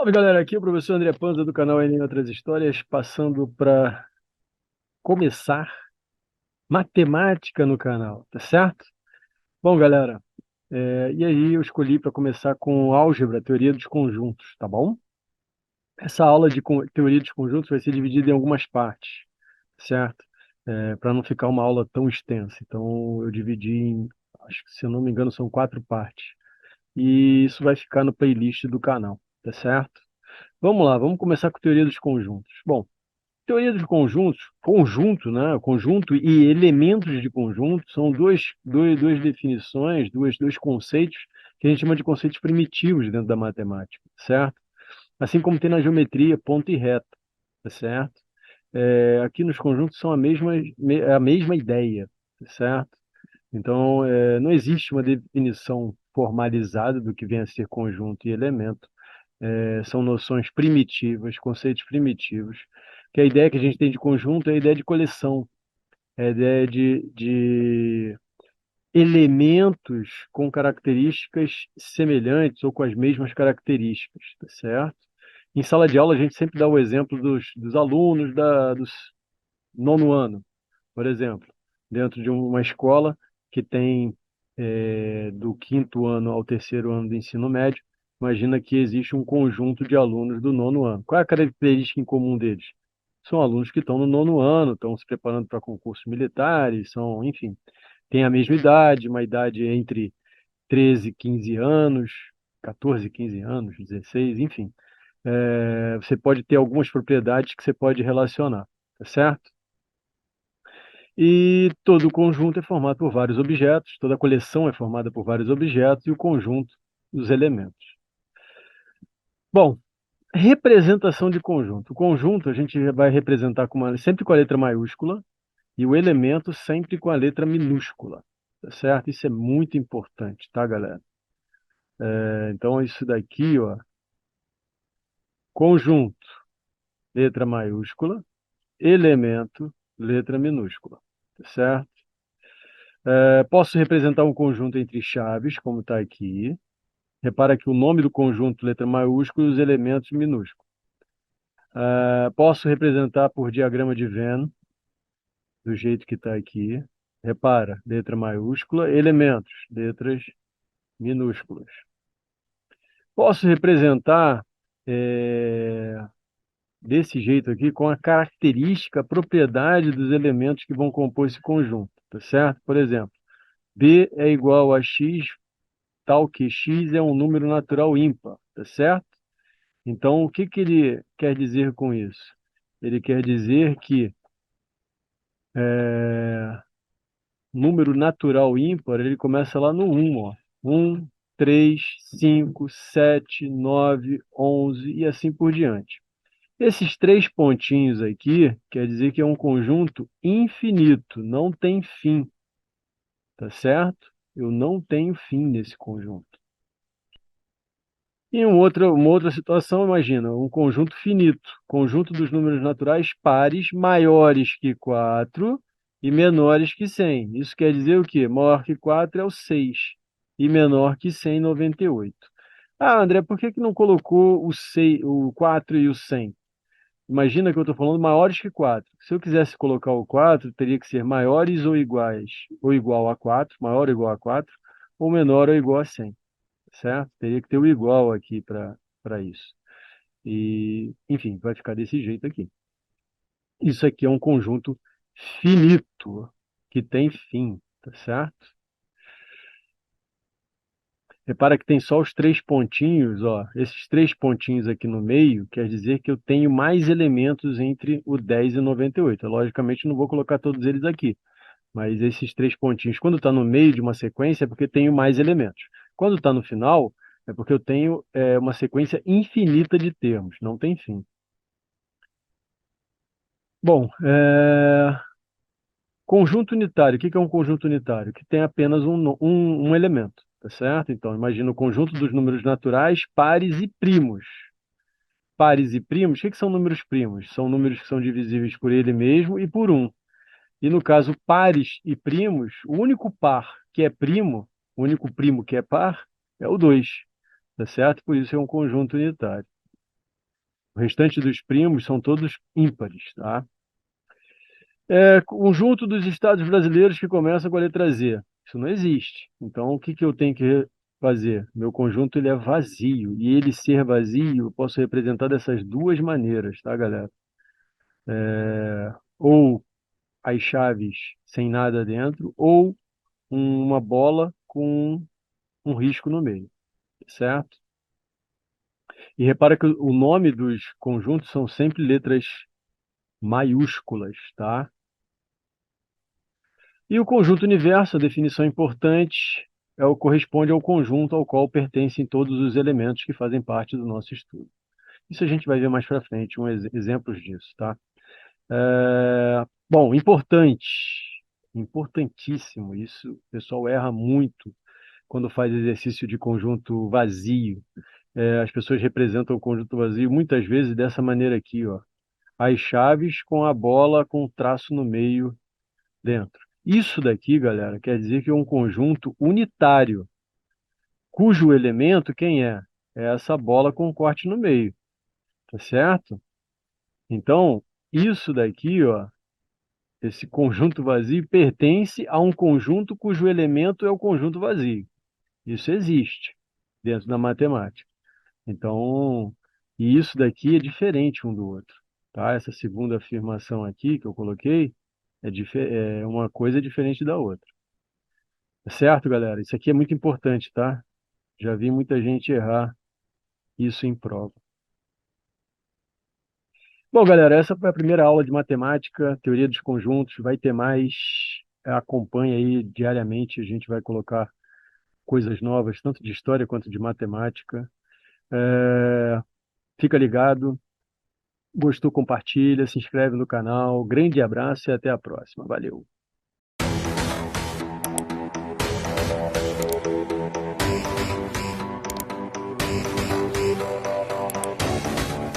Salve galera, aqui é o professor André Panza do canal Enem e Outras Histórias, passando para começar matemática no canal, tá certo? Bom galera, e aí eu escolhi para começar com álgebra, teoria dos conjuntos, tá bom? Essa aula de teoria dos conjuntos vai ser dividida em algumas partes, certo? Para não ficar uma aula tão extensa, então eu dividi em, acho que se eu não me engano são 4 partes, e isso vai ficar no playlist do canal, tá certo? Vamos lá, vamos começar com teoria dos conjuntos. Bom, teoria dos conjuntos, conjunto, né? Conjunto e elementos de conjunto são duas definições, dois conceitos que a gente chama de conceitos primitivos dentro da matemática, certo? Assim como tem na geometria, ponto e reta, tá certo? Aqui nos conjuntos são a mesma ideia, tá certo? Então, não existe uma definição formalizada do que vem a ser conjunto e elemento. São noções primitivas, conceitos primitivos, que a ideia que a gente tem de conjunto é a ideia de coleção, é a ideia de elementos com características semelhantes ou com as mesmas características, tá certo? Em sala de aula, a gente sempre dá o exemplo dos alunos dos nono ano, por exemplo, dentro de uma escola que tem do quinto ano ao terceiro ano do ensino médio, imagina que existe um conjunto de alunos do nono ano. Qual é a característica em comum deles? São alunos que estão no nono ano, estão se preparando para concursos militares, enfim, têm a mesma idade, uma idade entre 13 e 15 anos, 14, 15 anos, 16, enfim. Você pode ter algumas propriedades que você pode relacionar, tá certo? E todo o conjunto é formado por vários objetos, toda a coleção é formada por vários objetos e o conjunto dos elementos. Bom, representação de conjunto. O conjunto a gente vai representar sempre com a letra maiúscula e o elemento sempre com a letra minúscula, tá certo? Isso é muito importante, tá, galera? Então, isso daqui, ó, conjunto, letra maiúscula, elemento, letra minúscula, tá certo? Posso representar um conjunto entre chaves, como está aqui. Repara que o nome do conjunto, letra maiúscula, e os elementos minúsculos. Posso representar por diagrama de Venn, do jeito que está aqui. Repara, letra maiúscula, elementos, letras minúsculas. Posso representar desse jeito aqui com a característica, a propriedade dos elementos que vão compor esse conjunto, tá certo? Por exemplo, B é igual a X, tal que X é um número natural ímpar, tá certo? Então, o que que ele quer dizer com isso? Ele quer dizer que é, número natural ímpar, ele começa lá no 1, ó. 1, 3, 5, 7, 9, 11 e assim por diante. Esses 3 pontinhos aqui quer dizer que é um conjunto infinito, não tem fim, tá certo? Eu não tenho fim nesse conjunto. E uma outra situação, imagina, um conjunto finito, conjunto dos números naturais pares maiores que 4 e menores que 100. Isso quer dizer o quê? Maior que 4 é o 6 e menor que 100, 98. Ah, André, por que que não colocou o 4 e o 100? Imagina que eu estou falando maiores que 4. Se eu quisesse colocar o 4, teria que ser maiores ou iguais, ou igual a 4, maior ou igual a 4, ou menor ou igual a 100, certo? Teria que ter o igual aqui para isso. E, enfim, vai ficar desse jeito aqui. Isso aqui é um conjunto finito, que tem fim, tá certo? Repara que tem só os 3 pontinhos, ó. Esses 3 pontinhos aqui no meio quer dizer que eu tenho mais elementos entre o 10 e o 98. Eu, logicamente, não vou colocar todos eles aqui, mas esses 3 pontinhos, quando está no meio de uma sequência, é porque eu tenho mais elementos. Quando está no final, é porque eu tenho uma sequência infinita de termos, não tem fim. Bom, conjunto unitário. O que que é um conjunto unitário? Que tem apenas um elemento, tá certo? Então, imagina o conjunto dos números naturais, pares e primos. Pares e primos, o que que são números primos? São números que são divisíveis por ele mesmo e por um. E no caso, pares e primos, o único par que é primo, o único primo que é par, é o 2, tá certo? Por isso é um conjunto unitário. O restante dos primos são todos ímpares, tá? Conjunto dos estados brasileiros que começa com a letra Z. Isso não existe. Então, o que que eu tenho que fazer? Meu conjunto ele é vazio. E ele ser vazio, eu posso representar dessas duas maneiras, tá, galera? Ou as chaves sem nada dentro, ou uma bola com um risco no meio, certo? E repara que o nome dos conjuntos são sempre letras maiúsculas, tá? E o conjunto universo, a definição importante, corresponde ao conjunto ao qual pertencem todos os elementos que fazem parte do nosso estudo. Isso a gente vai ver mais para frente, exemplos disso, tá? Bom, importante, importantíssimo, isso o pessoal erra muito quando faz exercício de conjunto vazio. As pessoas representam o conjunto vazio muitas vezes dessa maneira aqui, ó. As chaves com a bola com traço no meio dentro. Isso daqui, galera, quer dizer que é um conjunto unitário, cujo elemento quem é? É essa bola com corte no meio, tá certo? Então, isso daqui, ó, esse conjunto vazio pertence a um conjunto cujo elemento é o conjunto vazio. Isso existe dentro da matemática. Então, e isso daqui é diferente um do outro, tá? Essa segunda afirmação aqui que eu coloquei é uma coisa diferente da outra. Tá certo, galera? Isso aqui é muito importante, tá? Já vi muita gente errar isso em prova. Bom, galera, essa foi a primeira aula de matemática, teoria dos conjuntos. Vai ter mais. Acompanhe aí diariamente. A gente vai colocar coisas novas, tanto de história quanto de matemática. É, Fica ligado. Gostou, compartilha, se inscreve no canal. Grande abraço e até a próxima. Valeu!